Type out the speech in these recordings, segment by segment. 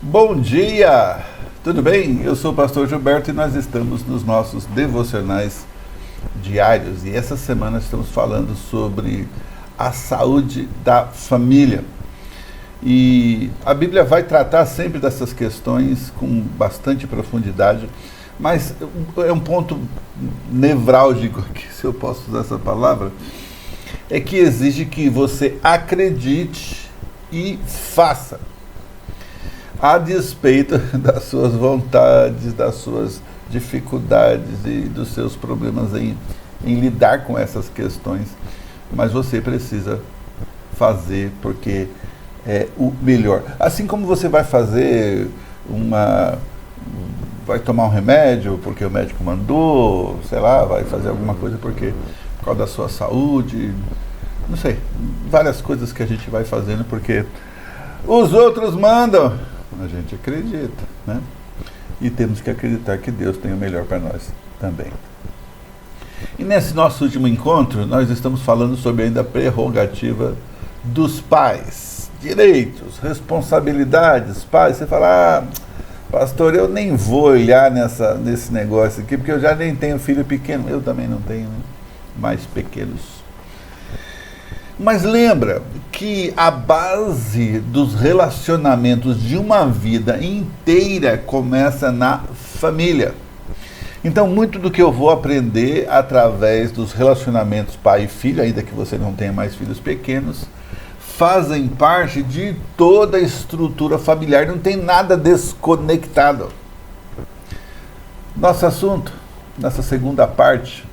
Bom dia! Tudo bem? Eu sou o pastor Gilberto e nós estamos nos nossos devocionais diários e essa semana estamos falando sobre a saúde da família. E a Bíblia vai tratar sempre dessas questões com bastante profundidade, mas é um ponto nevrálgico aqui, se eu posso usar essa palavra, é que exige que você acredite e faça, a despeito das suas vontades, das suas dificuldades e dos seus problemas em lidar com essas questões, mas você precisa fazer porque é o melhor. Assim como você vai fazer vai tomar um remédio porque o médico mandou, sei lá, vai fazer alguma coisa por causa da sua saúde, não sei, várias coisas que a gente vai fazendo porque os outros mandam. A gente acredita, né? E temos que acreditar que Deus tem o melhor para nós também. E nesse nosso último encontro, nós estamos falando sobre ainda a prerrogativa dos pais, direitos, responsabilidades. Pais, você fala, pastor, eu nem vou olhar nesse negócio aqui, porque eu já nem tenho filho pequeno, eu também não tenho, né? Mais pequenos. Mas lembra que a base dos relacionamentos de uma vida inteira começa na família. Então, muito do que eu vou aprender através dos relacionamentos pai e filho, ainda que você não tenha mais filhos pequenos, fazem parte de toda a estrutura familiar, não tem nada desconectado. Nosso assunto, nessa segunda parte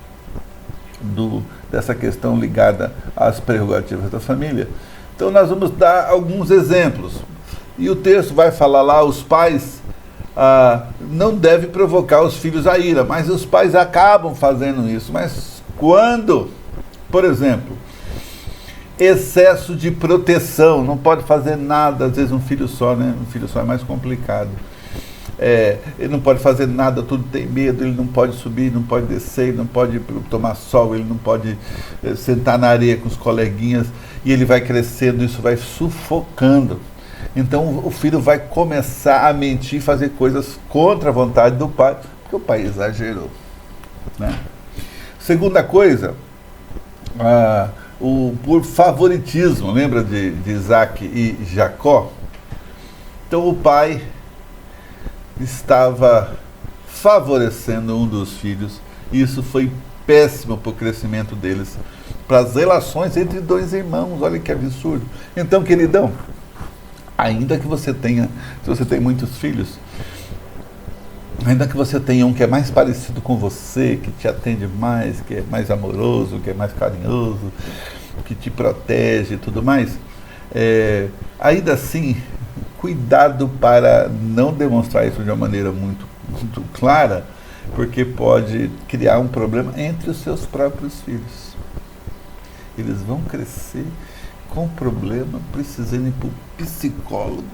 dessa questão ligada às prerrogativas da família. Então nós vamos dar alguns exemplos. E o texto vai falar lá, os pais não devem provocar os filhos a ira, mas os pais acabam fazendo isso. Mas quando, por exemplo, excesso de proteção, não pode fazer nada, às vezes um filho só, né? Um filho só é mais complicado. Ele não pode fazer nada, tudo tem medo, ele não pode subir, não pode descer, ele não pode tomar sol, ele não pode sentar na areia com os coleguinhas, e ele vai crescendo, isso vai sufocando. Então o filho vai começar a mentir, fazer coisas contra a vontade do pai, porque o pai exagerou, né? Segunda coisa, por favoritismo, lembra de Isaac e Jacó? Então o pai estava favorecendo um dos filhos, e isso foi péssimo para o crescimento deles, para as relações entre dois irmãos. Olha que absurdo. Então, queridão, ainda que você tenha, se você tem muitos filhos, ainda que você tenha um que é mais parecido com você, que te atende mais, que é mais amoroso, que é mais carinhoso, que te protege e tudo mais, ainda assim, cuidado para não demonstrar isso de uma maneira muito, muito clara, porque pode criar um problema entre os seus próprios filhos. Eles vão crescer com problema, precisando ir para o psicólogo.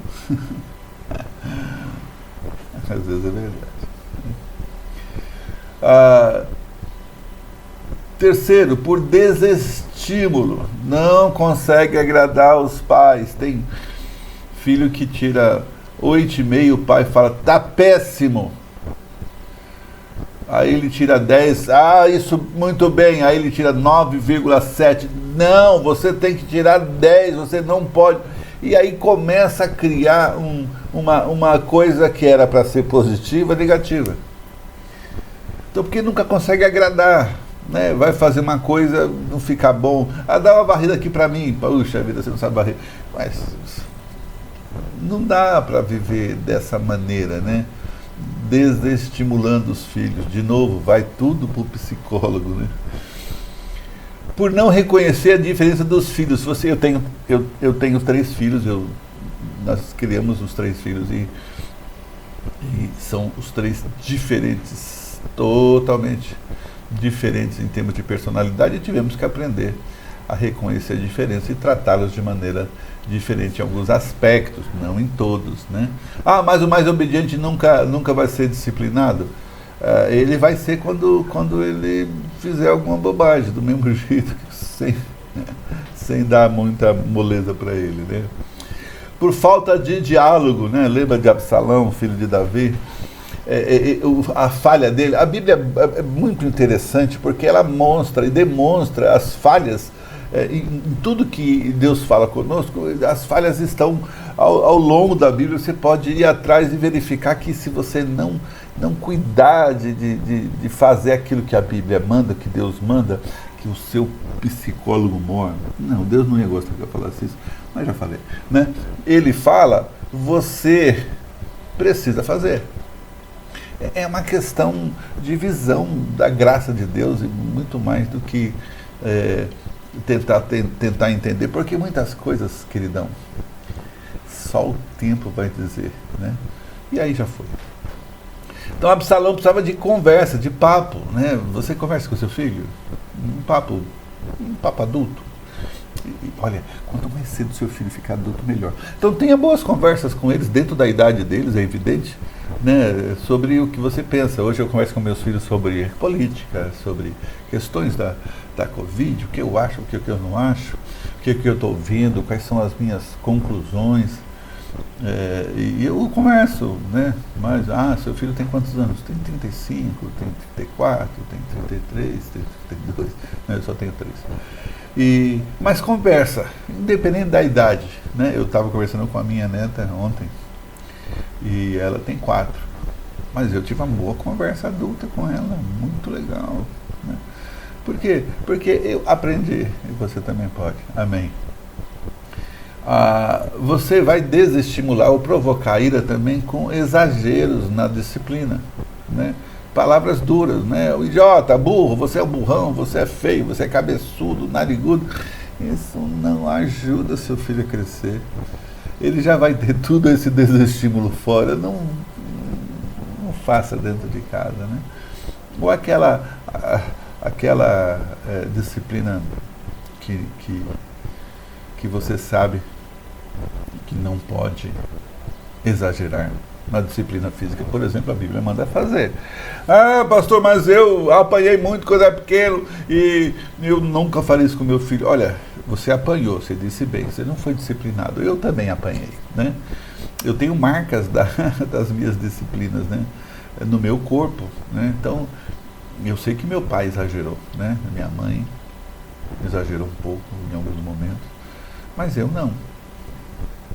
Às vezes é verdade. Terceiro, por desestímulo, não consegue agradar os pais. Tem filho que tira 8,5, o pai fala, tá péssimo. Aí ele tira 10, isso muito bem. Aí ele tira 9,7. Não, você tem que tirar 10, você não pode. E aí começa a criar uma coisa que era para ser positiva, negativa. Então, porque nunca consegue agradar, né? Vai fazer uma coisa, não fica bom. Dá uma varrida aqui para mim. Puxa vida, você não sabe varrer. Mas não dá para viver dessa maneira, né? Desestimulando os filhos. De novo, vai tudo para o psicólogo, né? Por não reconhecer a diferença dos filhos. Eu tenho 3 filhos, nós criamos os 3 filhos e são os 3 diferentes, totalmente diferentes em termos de personalidade, e tivemos que aprender a reconhecer a diferença e tratá-los de maneira diferente em alguns aspectos, não em todos, né? Mas o mais obediente nunca vai ser disciplinado. Ele vai ser quando ele fizer alguma bobagem, do mesmo jeito, sem dar muita moleza para ele, né? por falta de diálogo, né? Lembra de Absalão, filho de Davi? A falha dele. A Bíblia é muito interessante porque ela mostra e demonstra as falhas em tudo que Deus fala conosco. As falhas estão ao longo da Bíblia. Você pode ir atrás e verificar que se você não cuidar de fazer aquilo que a Bíblia manda, que Deus manda, que o seu psicólogo morre. Não, Deus não ia gostar que eu falasse isso, mas já falei, né? Ele fala, você precisa fazer. É uma questão de visão da graça de Deus e muito mais do que tentar entender, porque muitas coisas, queridão, só o tempo vai dizer, né? E aí já foi. Então Absalão precisava de conversa, de papo, né? Você conversa com seu filho, um papo adulto. E, olha, quanto mais cedo seu filho ficar adulto, melhor. Então tenha boas conversas com eles, dentro da idade deles, é evidente, né? Sobre o que você pensa. Hoje eu converso com meus filhos sobre política, sobre questões da Covid, o que eu acho, o que eu não acho, o que eu estou vendo, quais são as minhas conclusões. E eu converso, né? Mas, seu filho tem quantos anos? Tem 35, tem 34, tem 33, tem 32, né? Eu só tenho 3. Mas conversa, independente da idade, né? Eu estava conversando com a minha neta ontem, e ela tem 4, mas eu tive uma boa conversa adulta com ela, muito legal, né? Por quê? Porque eu aprendi, e você também pode, amém. Você vai desestimular ou provocar ira também com exageros na disciplina, né? Palavras duras, né? O idiota, burro, você é um burrão, você é feio, você é cabeçudo, narigudo. Isso não ajuda seu filho a crescer. Ele já vai ter tudo esse desestímulo fora. Não faça dentro de casa, né? Ou aquela disciplina que você sabe que não pode exagerar na disciplina física. Por exemplo, a Bíblia manda fazer. Pastor, mas eu apanhei muito quando era pequeno e eu nunca falei isso com meu filho. Olha, você apanhou, você disse bem, você não foi disciplinado. Eu também apanhei, né? Eu tenho marcas das minhas disciplinas, né? No meu corpo, né? Então, eu sei que meu pai exagerou, né? Minha mãe exagerou um pouco em alguns momentos, mas eu não,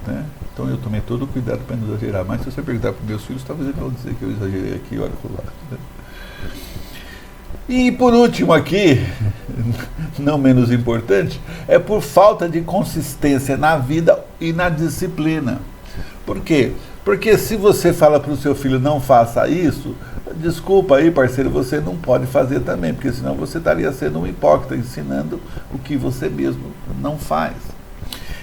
né? Então eu tomei todo o cuidado para não exagerar. Mas se você perguntar para meus filhos, talvez eles vão dizer que eu exagerei aqui ou acolá, né? E por último aqui, não menos importante, é por falta de consistência na vida e na disciplina. Por quê? Porque se você fala para o seu filho não faça isso, desculpa aí, parceiro, você não pode fazer também, porque senão você estaria sendo um hipócrita, ensinando o que você mesmo não faz.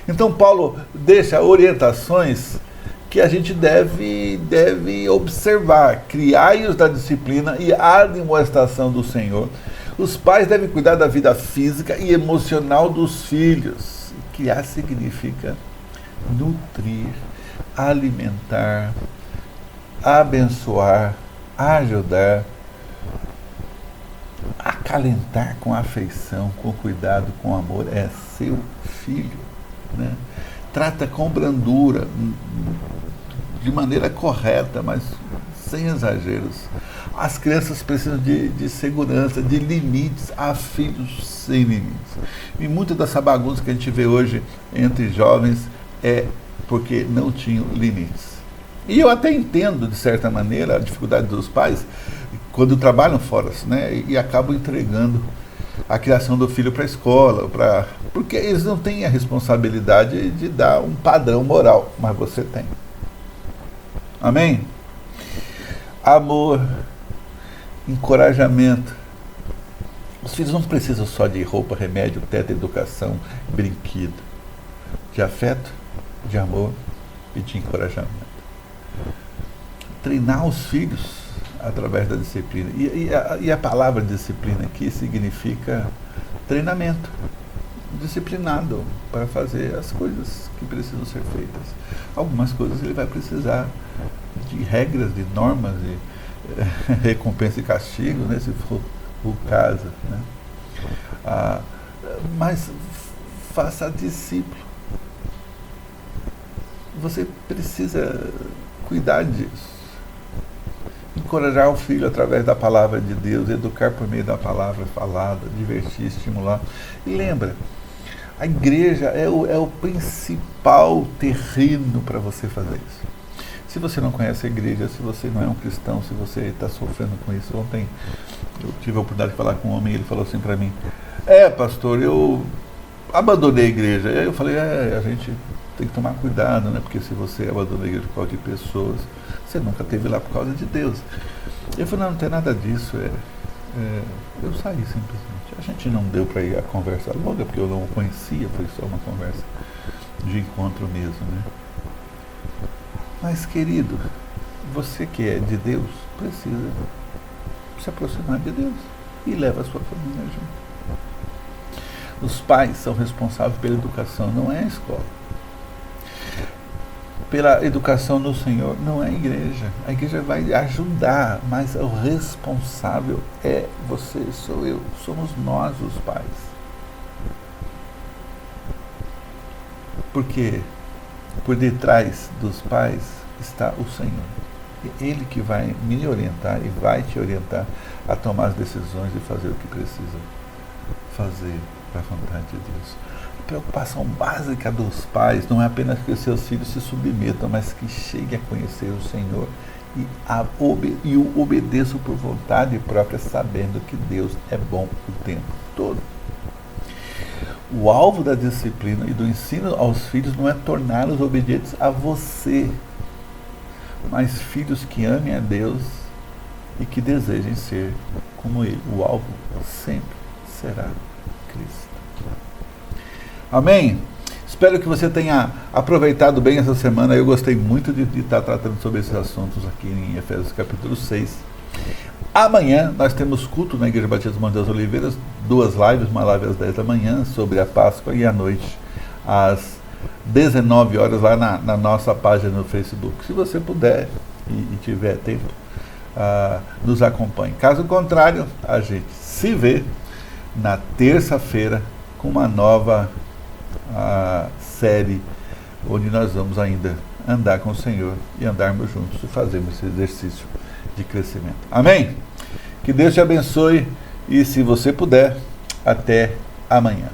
Então Paulo deixa orientações que a gente deve observar. Criai-os da disciplina e a admoestação do Senhor. Os pais devem cuidar da vida física e emocional dos filhos. Criar significa nutrir, alimentar, abençoar, ajudar, acalentar com afeição, com cuidado, com amor. É seu filho, né? Trata com brandura, de maneira correta, mas sem exageros. As crianças precisam de segurança, de limites. Há filhos sem limites. E muita dessa bagunça que a gente vê hoje entre jovens é porque não tinham limites. E eu até entendo, de certa maneira, a dificuldade dos pais quando trabalham fora, né, e acabam entregando a criação do filho para a escola, porque eles não têm a responsabilidade de dar um padrão moral, mas você tem. Amém? Amor, encorajamento. Os filhos não precisam só de roupa, remédio, teto, educação, brinquedo. De afeto, de amor e de encorajamento. Treinar os filhos através da disciplina. E a palavra disciplina aqui significa treinamento. Disciplinado para fazer as coisas que precisam ser feitas. Algumas coisas ele vai precisar de regras, de normas, de recompensa e castigo, né, se for o caso, né? Mas faça discípulo. Você precisa cuidar disso. Encorajar o filho através da palavra de Deus, educar por meio da palavra falada, divertir, estimular. E lembra, a igreja é o principal terreno para você fazer isso. Se você não conhece a igreja, se você não é um cristão, se você está sofrendo com isso. Ontem eu tive a oportunidade de falar com um homem e ele falou assim para mim: pastor, eu abandonei a igreja. E aí eu falei: a gente tem que tomar cuidado, né? Porque se você abandona a igreja por causa de pessoas, você nunca esteve lá por causa de Deus. Eu falei: não tem nada disso. Eu saí simplesmente. A gente não deu para ir a conversa longa, porque eu não o conhecia, foi só uma conversa de encontro mesmo, né? Mas, querido, você que é de Deus, precisa se aproximar de Deus e leva a sua família junto. Os pais são responsáveis pela educação, não é a escola. Pela educação no Senhor, não é a igreja. A igreja vai ajudar, mas o responsável é você, sou eu, somos nós os pais. Porque por detrás dos pais está o Senhor. É Ele que vai me orientar e vai te orientar a tomar as decisões e fazer o que precisa fazer para a vontade de Deus. A preocupação básica dos pais não é apenas que os seus filhos se submetam, mas que cheguem a conhecer o Senhor e o obedeçam por vontade própria, sabendo que Deus é bom o tempo todo. O alvo da disciplina e do ensino aos filhos não é torná-los obedientes a você, mas filhos que amem a Deus e que desejem ser como Ele. O alvo sempre será Cristo. Amém? Espero que você tenha aproveitado bem essa semana. Eu gostei muito de estar tratando sobre esses assuntos aqui em Efésios capítulo 6. Amanhã nós temos culto na Igreja Batista do Monte das Oliveiras, 2 lives, uma live às 10 da manhã sobre a Páscoa e à noite às 19 horas lá na nossa página no Facebook. Se você puder e tiver tempo, nos acompanhe. Caso contrário, a gente se vê na terça-feira com uma nova série onde nós vamos ainda andar com o Senhor e andarmos juntos e fazermos esse exercício de crescimento. Amém? Que Deus te abençoe e, se você puder, até amanhã.